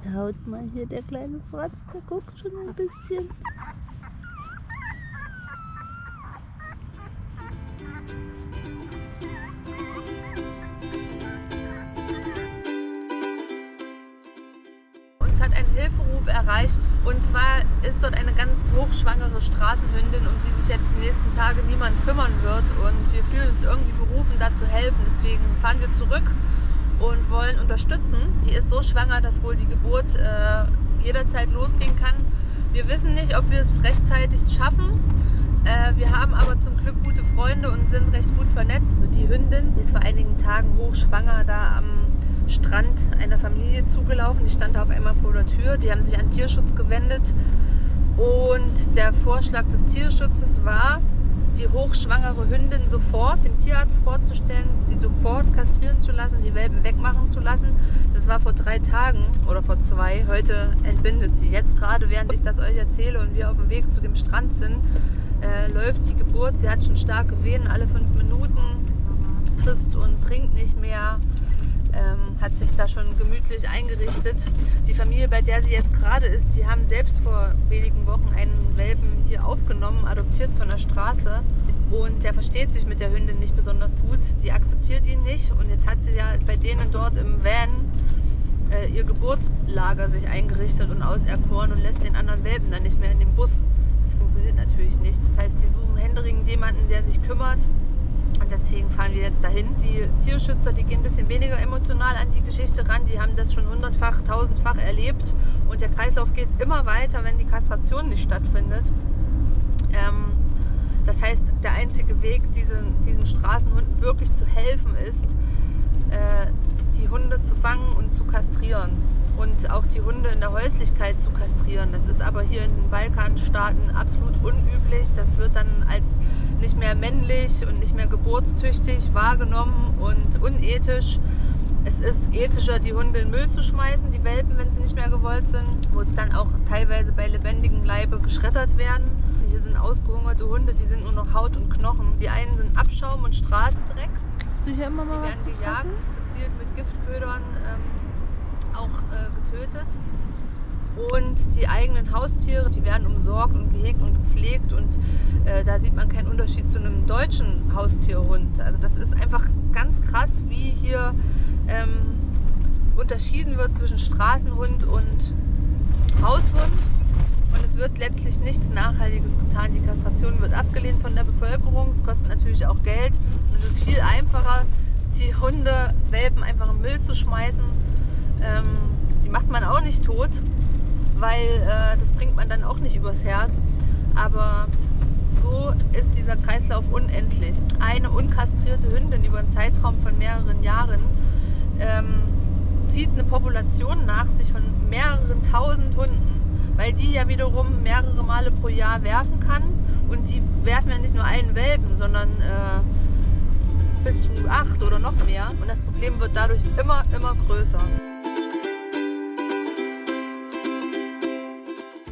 Haut mal hier der kleine Fratz, der guckt schon ein bisschen. Uns hat ein Hilferuf erreicht, und zwar ist dort eine ganz hochschwangere Straßenhündin, um die sich jetzt die nächsten Tage niemand kümmern wird, und wir fühlen uns irgendwie berufen, da zu helfen. Deswegen fahren wir zurück und wollen unterstützen. Die ist so schwanger, dass wohl die Geburt jederzeit losgehen kann. Wir wissen nicht, ob wir es rechtzeitig schaffen. Wir haben aber zum Glück gute Freunde und sind recht gut vernetzt. Also die Hündin, die ist vor einigen Tagen hochschwanger da am Strand einer Familie zugelaufen. Die stand da auf einmal vor der Tür. Die haben sich an Tierschutz gewendet. Und der Vorschlag des Tierschutzes war, die hochschwangere Hündin sofort dem Tierarzt vorzustellen, sie sofort kastrieren zu lassen, die Welpen wegmachen zu lassen. Das war vor 3 Tagen oder vor 2. Heute entbindet sie. Jetzt gerade, während ich das euch erzähle und wir auf dem Weg zu dem Strand sind, läuft die Geburt. Sie hat schon starke Wehen, alle 5 Minuten, frisst und trinkt nicht mehr. Hat sich da schon gemütlich eingerichtet. Die Familie, bei der sie jetzt gerade ist, die haben selbst vor wenigen Wochen einen Welpen hier aufgenommen, adoptiert von der Straße. Und der versteht sich mit der Hündin nicht besonders gut. Die akzeptiert ihn nicht. Und jetzt hat sie ja bei denen dort im Van ihr Geburtslager sich eingerichtet und auserkoren und lässt den anderen Welpen dann nicht mehr in den Bus. Das funktioniert natürlich nicht. Das heißt, die suchen händeringend jemanden, der sich kümmert. Und deswegen fahren wir jetzt dahin. Die Tierschützer, die gehen ein bisschen weniger emotional an die Geschichte ran. Die haben das schon 100-fach, 1000-fach erlebt. Und der Kreislauf geht immer weiter, wenn die Kastration nicht stattfindet. Das heißt, der einzige Weg, diesen Straßenhunden wirklich zu helfen, ist, die Hunde zu fangen und zu kastrieren. Und auch die Hunde in der Häuslichkeit zu kastrieren. Das ist aber hier in den Balkanstaaten absolut unüblich. Das wird dann als nicht mehr männlich und nicht mehr geburtstüchtig wahrgenommen und unethisch. Es ist ethischer, die Hunde in den Müll zu schmeißen, die Welpen, wenn sie nicht mehr gewollt sind, wo sie dann auch teilweise bei lebendigem Leibe geschreddert werden. Hier sind ausgehungerte Hunde, die sind nur noch Haut und Knochen. Die einen sind Abschaum und Straßendreck. Kriegst du hier immer mal was zu fressen? Die werden gejagt, gezielt mit Giftködern getötet. Und die eigenen Haustiere, die werden umsorgt und gehegt und gepflegt, und da sieht man keinen Unterschied zu einem deutschen Haustierhund. Also das ist einfach ganz krass, wie hier unterschieden wird zwischen Straßenhund und Haushund. Und es wird letztlich nichts Nachhaltiges getan. Die Kastration wird abgelehnt von der Bevölkerung. Es kostet natürlich auch Geld. Und es ist viel einfacher, die Welpen einfach im Müll zu schmeißen. Die macht man auch nicht tot, weil das bringt man dann auch nicht übers Herz. Aber so ist dieser Kreislauf unendlich. Eine unkastrierte Hündin über einen Zeitraum von mehreren Jahren zieht eine Population nach sich von mehreren tausend Hunden, weil die ja wiederum mehrere Male pro Jahr werfen kann. Und die werfen ja nicht nur einen Welpen, sondern bis zu 8 oder noch mehr. Und das Problem wird dadurch immer größer.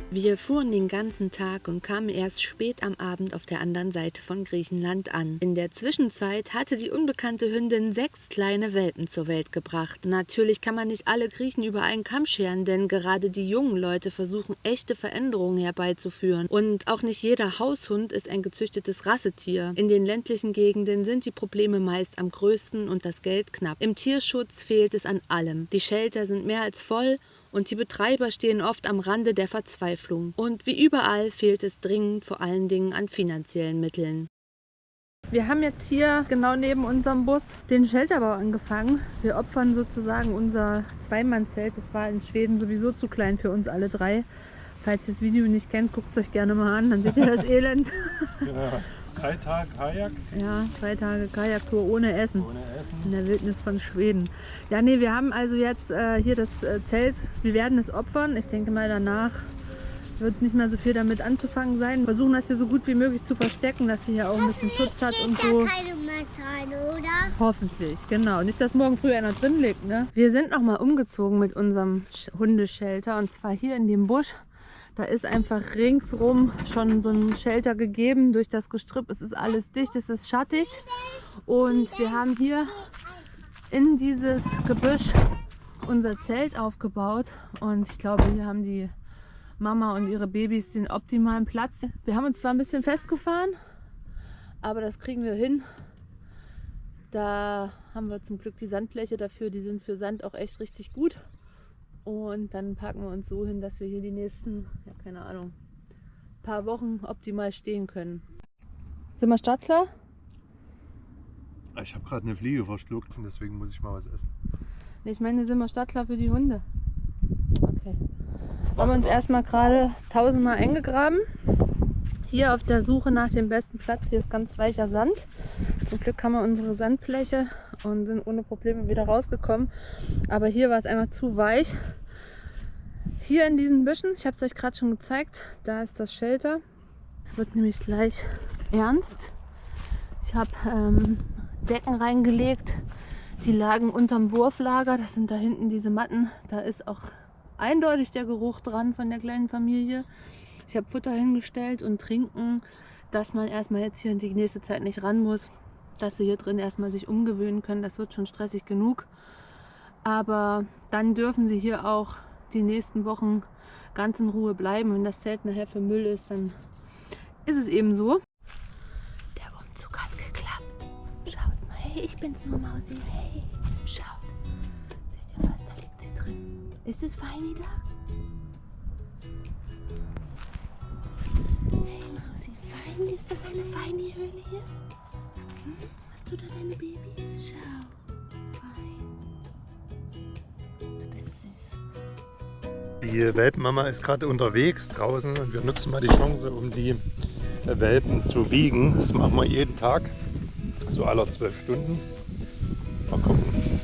Wir fuhren den ganzen Tag und kamen erst spät am Abend auf der anderen Seite von Griechenland an. In der Zwischenzeit hatte die unbekannte Hündin 6 kleine Welpen zur Welt gebracht. Natürlich kann man nicht alle Griechen über einen Kamm scheren, denn gerade die jungen Leute versuchen, echte Veränderungen herbeizuführen. Und auch nicht jeder Haushund ist ein gezüchtetes Rassetier. In den ländlichen Gegenden sind die Probleme meist am größten und das Geld knapp. Im Tierschutz fehlt es an allem. Die Shelter sind mehr als voll. Und die Betreiber stehen oft am Rande der Verzweiflung. Und wie überall fehlt es dringend vor allen Dingen an finanziellen Mitteln. Wir haben jetzt hier genau neben unserem Bus den Shelterbau angefangen. Wir opfern sozusagen unser Zweimannzelt. Das war in Schweden sowieso zu klein für uns alle 3. Falls ihr das Video nicht kennt, guckt es euch gerne mal an, dann seht ihr das Elend. Genau. 3 Tage Kajak. Ja, 3 Tage Kajaktour ohne Essen. Ohne Essen. In der Wildnis von Schweden. Ja, nee, wir haben also jetzt hier das Zelt. Wir werden es opfern. Ich denke mal, danach wird nicht mehr so viel damit anzufangen sein. Wir versuchen das hier so gut wie möglich zu verstecken, dass sie hier auch ein bisschen Schutz hat und so. Keine Messer, oder? Hoffentlich, genau. Nicht, dass morgen früh einer drin liegt, ne? Wir sind noch mal umgezogen mit unserem Hundeshelter, und zwar hier in dem Busch. Da ist einfach ringsrum schon so ein Shelter gegeben durch das Gestrüpp. Es ist alles dicht, es ist schattig. Und wir haben hier in dieses Gebüsch unser Zelt aufgebaut und ich glaube, hier haben die Mama und ihre Babys den optimalen Platz. Wir haben uns zwar ein bisschen festgefahren, aber das kriegen wir hin. Da haben wir zum Glück die Sandbleche dafür, die sind für Sand auch echt richtig gut. Und dann packen wir uns so hin, dass wir hier die nächsten, ja keine Ahnung, paar Wochen optimal stehen können. Sind wir startklar? Ich habe gerade eine Fliege verschluckt, deswegen muss ich mal was essen. Nee, ich meine, sind wir startklar für die Hunde? Okay. Haben wir uns erstmal gerade 1000-mal eingegraben. Hier auf der Suche nach dem besten Platz. Hier ist ganz weicher Sand. Zum Glück haben wir unsere Sandbleche und sind ohne Probleme wieder rausgekommen. Aber hier war es einfach zu weich. Hier in diesen Büschen, ich habe es euch gerade schon gezeigt, da ist das Shelter. Es wird nämlich gleich ernst. Ich habe Decken reingelegt. Die lagen unterm Wurflager. Das sind da hinten diese Matten. Da ist auch eindeutig der Geruch dran von der kleinen Familie. Ich habe Futter hingestellt und Trinken, dass man erstmal jetzt hier in die nächste Zeit nicht ran muss, dass sie hier drin erstmal sich umgewöhnen können. Das wird schon stressig genug. Aber dann dürfen sie hier auch die nächsten Wochen ganz in Ruhe bleiben. Wenn das Zelt nachher für Müll ist, dann ist es eben so. Der Umzug hat geklappt. Schaut mal, hey, ich bin's nur Mausi. Hey, schaut. Seht ihr was? Da liegt sie drin. Ist es Feini da? Hey Mausi, Feini, ist das eine Feini-Höhle hier? Hast du da deine Babys? Schau. Fein. Du bist süß. Die Welpenmama ist gerade unterwegs draußen und wir nutzen mal die Chance, um die Welpen zu wiegen. Das machen wir jeden Tag, so alle 12 Stunden. Mal gucken.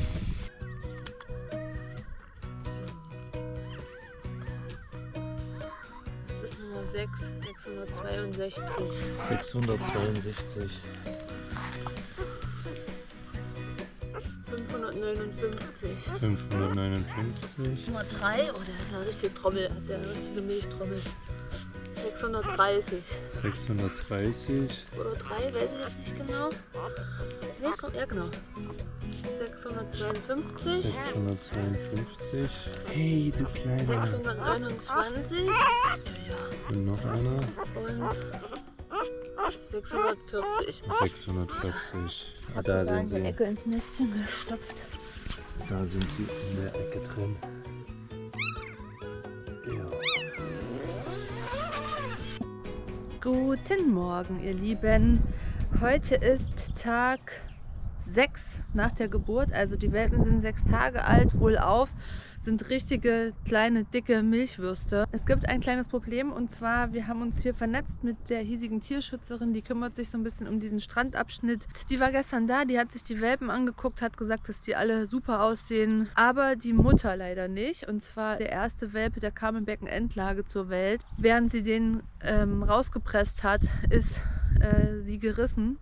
Das ist Nummer 6, 662. 662. 559. 559. Nummer 3, oh, der ist ja richtig Trommel, hat der eine richtige Milchtrommel. 630. 630. Oder 3, weiß ich jetzt nicht genau. Nee, ja genau. 652. 652. Hey, du Kleiner. 629. Und noch einer. Und 640. 640. Ah, da sind in der sie. Ecke ins Nestchen gestopft. Da sind sie in der Ecke drin. Ja. Guten Morgen, ihr Lieben. Heute ist Tag 6 nach der Geburt. Also die Welpen sind 6 Tage alt, wohlauf. Sind richtige kleine, dicke Milchwürste. Es gibt ein kleines Problem und zwar, wir haben uns hier vernetzt mit der hiesigen Tierschützerin, die kümmert sich so ein bisschen um diesen Strandabschnitt. Die war gestern da, die hat sich die Welpen angeguckt, hat gesagt, dass die alle super aussehen, aber die Mutter leider nicht. Und zwar der erste Welpe, der kam in Beckenendlage zur Welt. Während sie den rausgepresst hat, ist sie gerissen.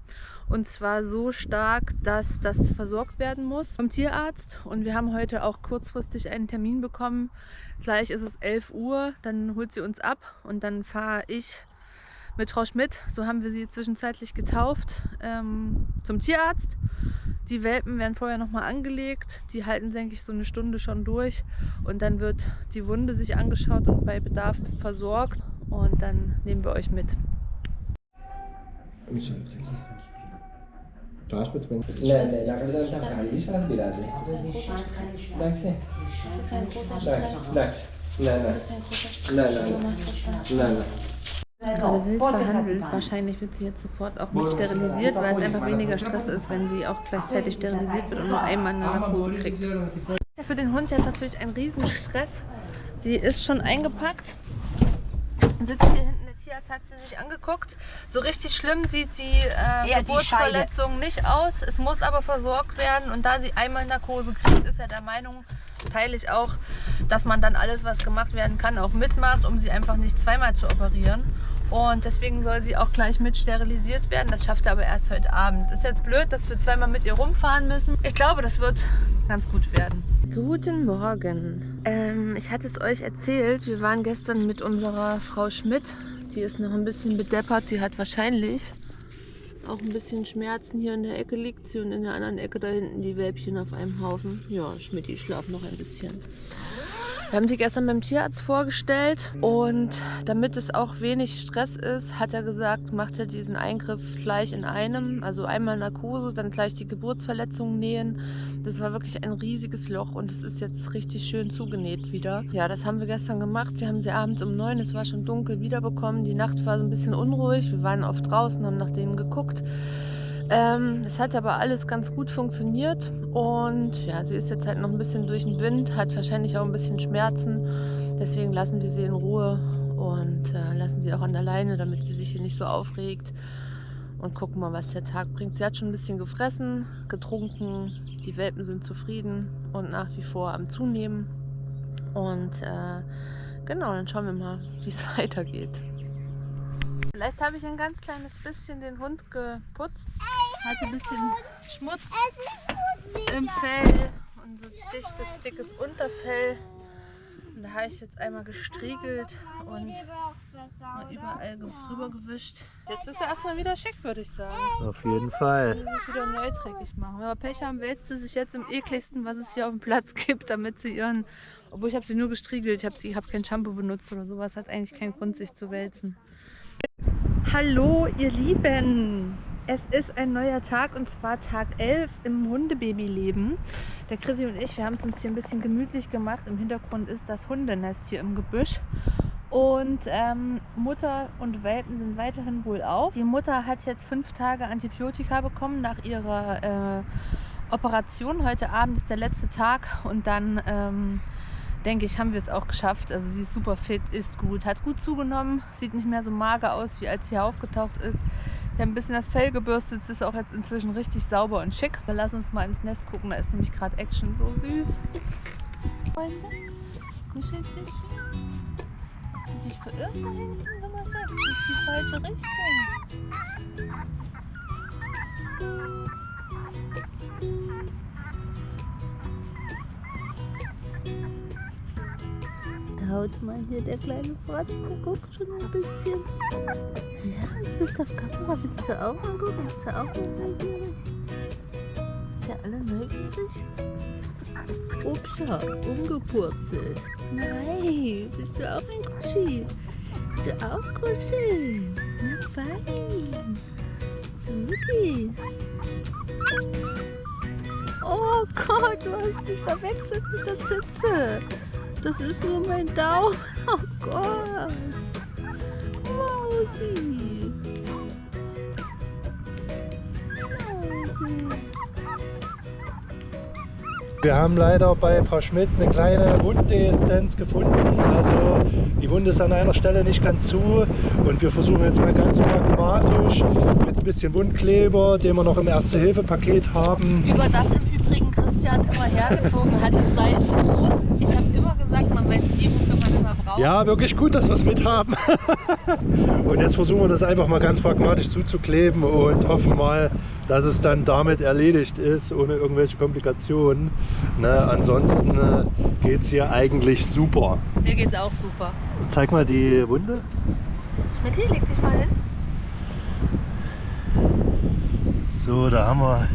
Und zwar so stark, dass das versorgt werden muss vom Tierarzt. Und wir haben heute auch kurzfristig einen Termin bekommen. Gleich ist es 11 Uhr, dann holt sie uns ab und dann fahre ich mit Frau Schmidt, so haben wir sie zwischenzeitlich getauft, zum Tierarzt. Die Welpen werden vorher nochmal angelegt. Die halten, denke ich, so eine Stunde schon durch. Und dann wird die Wunde sich angeschaut und bei Bedarf versorgt. Und dann nehmen wir euch mit. Gerade wild behandelt. Wahrscheinlich wird sie jetzt sofort auch mit sterilisiert, weil es einfach weniger Stress ist, wenn sie auch gleichzeitig sterilisiert wird und nur einmal eine Narkose kriegt. Für den Hund jetzt natürlich ein Riesenstress. Sie ist schon eingepackt, sitzt hier hinten. Der Tierarzt hat sie sich angeguckt. So richtig schlimm sieht die Geburtsverletzung nicht aus. Es muss aber versorgt werden. Und da sie einmal Narkose kriegt, ist er der Meinung, teile ich auch, dass man dann alles, was gemacht werden kann, auch mitmacht, um sie einfach nicht zweimal zu operieren. Und deswegen soll sie auch gleich mit sterilisiert werden. Das schafft er aber erst heute Abend. Ist jetzt blöd, dass wir zweimal mit ihr rumfahren müssen. Ich glaube, das wird ganz gut werden. Guten Morgen. Ich hatte es euch erzählt, wir waren gestern mit unserer Frau Schmidt. Die ist noch ein bisschen bedeppert. Sie hat wahrscheinlich auch ein bisschen Schmerzen. Hier in der Ecke liegt sie und in der anderen Ecke da hinten die Welpchen auf einem Haufen. Ja, Schmidti schlaft noch ein bisschen. Wir haben sie gestern beim Tierarzt vorgestellt und damit es auch wenig Stress ist, hat er gesagt, macht er diesen Eingriff gleich in einem, also einmal Narkose, dann gleich die Geburtsverletzung nähen. Das war wirklich ein riesiges Loch und es ist jetzt richtig schön zugenäht wieder. Ja, das haben wir gestern gemacht. Wir haben sie abends um 9, es war schon dunkel, wiederbekommen. Die Nacht war so ein bisschen unruhig. Wir waren oft draußen, haben nach denen geguckt. Es hat aber alles ganz gut funktioniert und ja, sie ist jetzt halt noch ein bisschen durch den Wind, hat wahrscheinlich auch ein bisschen Schmerzen. Deswegen lassen wir sie in Ruhe und lassen sie auch an der Leine, damit sie sich hier nicht so aufregt. Und gucken mal, was der Tag bringt. Sie hat schon ein bisschen gefressen, getrunken, die Welpen sind zufrieden und nach wie vor am Zunehmen. Und genau, dann schauen wir mal, wie es weitergeht. Vielleicht habe ich ein ganz kleines bisschen den Hund geputzt. Hatte ein bisschen Schmutz im Fell und so dichtes, dickes Unterfell. Und da habe ich jetzt einmal gestriegelt und mal überall drüber gewischt. Jetzt ist er erstmal wieder schick, würde ich sagen. Auf jeden Fall. Will sie sich wieder neu dreckig machen. Wenn wir Pech haben, wälzt sie sich jetzt im ekligsten, was es hier auf dem Platz gibt, damit sie ihren... Obwohl ich habe sie nur gestriegelt, ich habe kein Shampoo benutzt oder sowas. Hat eigentlich keinen Grund, sich zu wälzen. Hallo ihr Lieben! Es ist ein neuer Tag und zwar Tag 11 im Hundebabyleben. Der Chrissy und ich, wir haben es uns hier ein bisschen gemütlich gemacht. Im Hintergrund ist das Hundenest hier im Gebüsch. Und Mutter und Welpen sind weiterhin wohlauf. Die Mutter hat jetzt 5 Tage Antibiotika bekommen nach ihrer Operation. Heute Abend ist der letzte Tag und dann... denke ich, haben wir es auch geschafft. Also sie ist super fit, isst gut, hat gut zugenommen, sieht nicht mehr so mager aus, wie als sie hier aufgetaucht ist. Wir haben ein bisschen das Fell gebürstet, es ist auch jetzt inzwischen richtig sauber und schick. Wir lassen uns mal ins Nest gucken, da ist nämlich gerade Action, so süß. Freunde, kuschelst dich? Hast du dich verirrt da hinten? Nummer 6, das ist die falsche Richtung. Haut mal hier der kleine Fratz, der guckt schon ein bisschen. Ja, du bist auf Kamera, willst du auch mal gucken? Bist du auch mal neugierig? Ist ja alle neugierig? Upsa, umgepurzelt. Nein, bist du auch ein Kuschi? Bist du auch Kuschi? Na fein. Du Mutti. Oh Gott, du hast mich verwechselt mit der Zitze. Das ist nur mein Daumen. Oh Gott. Mausi. Wir haben leider bei Frau Schmidt eine kleine Wunddeeszenz gefunden. Also die Wunde ist an einer Stelle nicht ganz zu und wir versuchen jetzt mal ganz pragmatisch mit ein bisschen Wundkleber, den wir noch im Erste-Hilfe-Paket haben. Über das im Übrigen Christian immer hergezogen hat, es sei zu groß. Ich habe immer gesagt, man weiß nie, wofür man es mal braucht. Ja, wirklich gut, dass wir es mit haben. Und jetzt versuchen wir das einfach mal ganz pragmatisch zuzukleben und hoffen mal, dass es dann damit erledigt ist, ohne irgendwelche Komplikationen. Ne, ansonsten geht es hier eigentlich super. Mir geht's auch super. Zeig mal die Wunde. Schmidt, leg dich mal hin. So, da haben wir,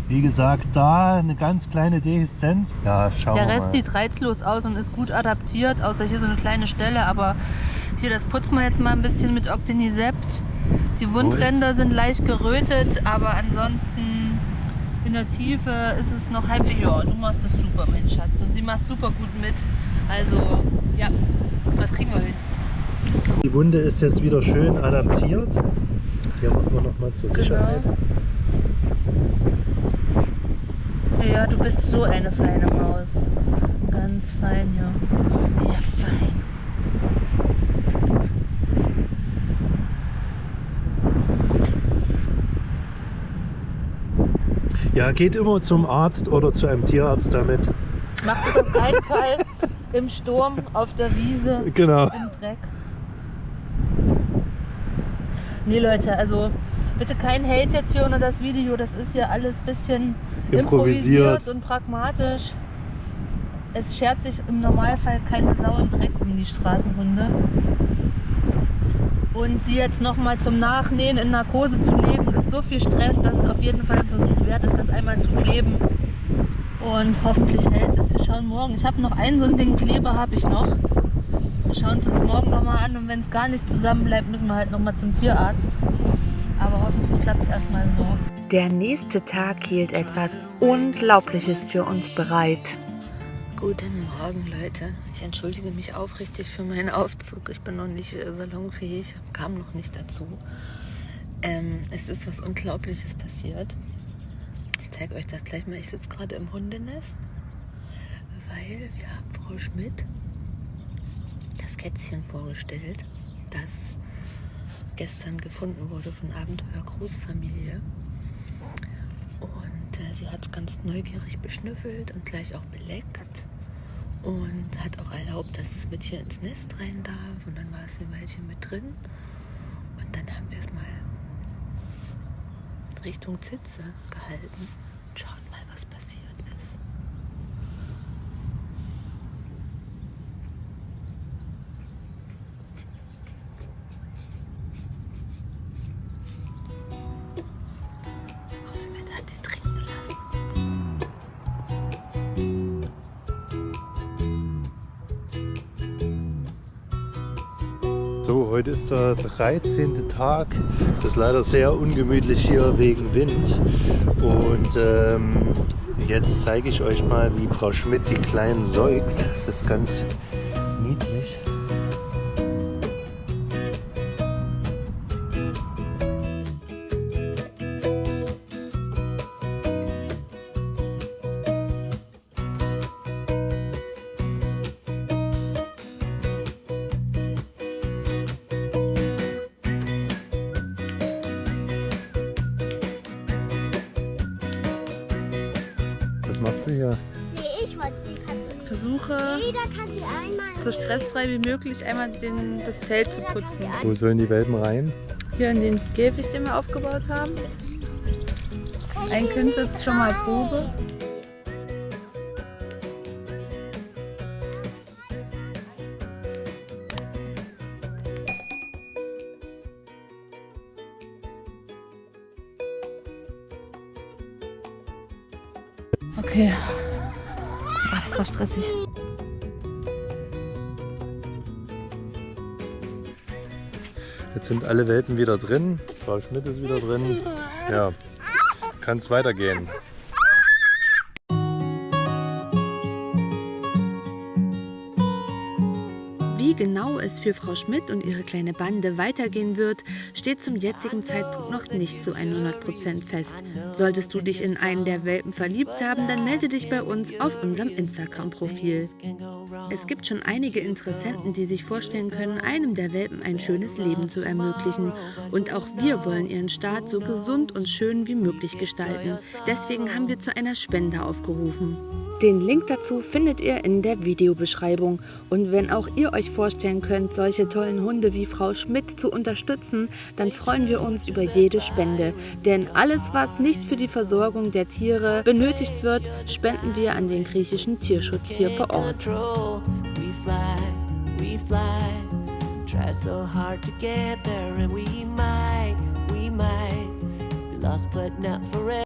wie gesagt, da eine ganz kleine Dehiszenz. Ja, schauen wir mal. Der Rest sieht reizlos aus und ist gut adaptiert, außer hier so eine kleine Stelle. Aber hier, das putzen wir jetzt mal ein bisschen mit Octinisept. Die Wundränder sind leicht gerötet, aber ansonsten in der Tiefe ist es noch halbwegs. Ja, du machst es super, mein Schatz. Und sie macht super gut mit. Also, ja, das kriegen wir hin. Die Wunde ist jetzt wieder schön adaptiert. Hier machen wir noch mal zur Sicherheit. Ja, du bist so eine feine Maus. Ganz fein, ja. Ja, fein. Ja, geht immer zum Arzt oder zu einem Tierarzt damit. Macht es auf keinen Fall im Sturm, auf der Wiese, Genau. im Dreck. Nee, Leute, also bitte kein Hate jetzt hier unter das Video. Das ist hier alles ein bisschen improvisiert und pragmatisch. Es schert sich im Normalfall keine Sau und Dreck um die Straßenhunde. Und sie jetzt nochmal zum Nachnähen in Narkose zu legen, ist so viel Stress, dass es auf jeden Fall ein Versuch wert ist, das einmal zu kleben. Und hoffentlich hält es. Wir schauen morgen. Ich habe noch so ein Ding Kleber habe ich noch. Wir schauen es uns morgen nochmal an und wenn es gar nicht zusammen bleibt, müssen wir halt nochmal zum Tierarzt. Aber hoffentlich klappt es erstmal so. Der nächste Tag hielt etwas Unglaubliches für uns bereit. Guten Morgen, Leute. Ich entschuldige mich aufrichtig für meinen Aufzug. Ich bin noch nicht salonfähig, kam noch nicht dazu. Es ist was Unglaubliches passiert. Ich zeige euch das gleich mal. Ich sitze gerade im Hundenest, weil wir haben Frau Schmidt das Kätzchen vorgestellt, das gestern gefunden wurde von Abenteuer Großfamilie. Und sie hat es ganz neugierig beschnüffelt und gleich auch beleckt und hat auch erlaubt, dass es mit hier ins Nest rein darf. Und dann war es ein Weilchen mit drin. Und dann haben wir es mal Richtung Zitze gehalten. Schaut mal, was passiert ist. Frau Schmidt hat die trinken lassen. So, heute ist der 13. Tag. Es ist leider sehr ungemütlich hier wegen Wind. Und jetzt zeige ich euch mal, wie Frau Schmidt die Kleinen säugt. Das ist ganz niedlich. Was machst du hier? Nee, ich wollte die Katze nicht. Versuche Jeder kann sie einmal. so stressfrei wie möglich einmal das Zelt zu putzen. Wo sollen die Welpen rein? Hier in den Käfig, den wir aufgebaut haben. Ein Kind sitzt schon mal Probe. Okay. Ah, das war stressig. Jetzt sind alle Welpen wieder drin. Frau Schmidt ist wieder drin. Ja, kann es weitergehen. Wie genau es für Frau Schmidt und ihre kleine Bande weitergehen wird, steht zum jetzigen Zeitpunkt noch nicht zu 100% fest. Solltest du dich in einen der Welpen verliebt haben, dann melde dich bei uns auf unserem Instagram-Profil. Es gibt schon einige Interessenten, die sich vorstellen können, einem der Welpen ein schönes Leben zu ermöglichen. Und auch wir wollen ihren Start so gesund und schön wie möglich gestalten. Deswegen haben wir zu einer Spende aufgerufen. Den Link dazu findet ihr in der Videobeschreibung. Und wenn auch ihr euch vorstellen könnt, solche tollen Hunde wie Frau Schmidt zu unterstützen, dann freuen wir uns über jede Spende. Denn alles, was nicht für die Versorgung der Tiere benötigt wird, spenden wir an den griechischen Tierschutz hier vor Ort. Try so hard to get there and we might be lost but not forever.